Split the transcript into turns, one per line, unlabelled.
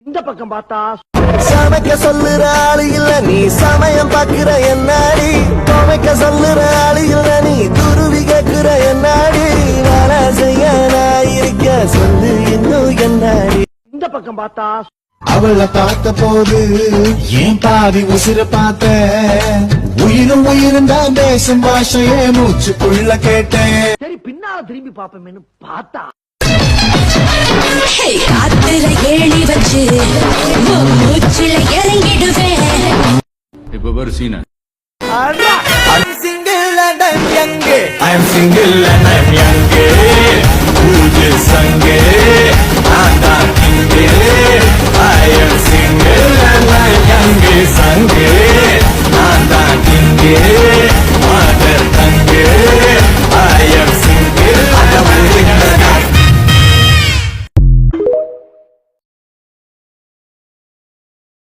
இந்த பக்கம் பார்த்தா
சமைக்க சொல்லுற ஆளு இல்ல நீ சமயம் பாக்குற என்னாடி, துவைக்க சொல்லுற ஆளு இல்ல நீ துருவி கேக்குற என்னாடி, வேலை செய்ய நான் இருக்க சொல்லு இன்னும் என்னாடி.
இந்த பக்கம் பார்த்தா
அவளை பார்த்த போது ஏன் பாதி உசிர பார்த்த, உயிரும் உயிரும் தான் பேசும் பாஷையே மூச்சுக்குள்ள கேட்டேன்.
சரி பின்னால திரும்பி பாப்போமேனு பார்த்தா
காத்துல ஏழி வச்சு மூச்சுல இறங்கிடுவேன்.
இப்ப பாரு சீன
I'm single and I'm young. I'm single and I'm young. Who is young? I'm not single.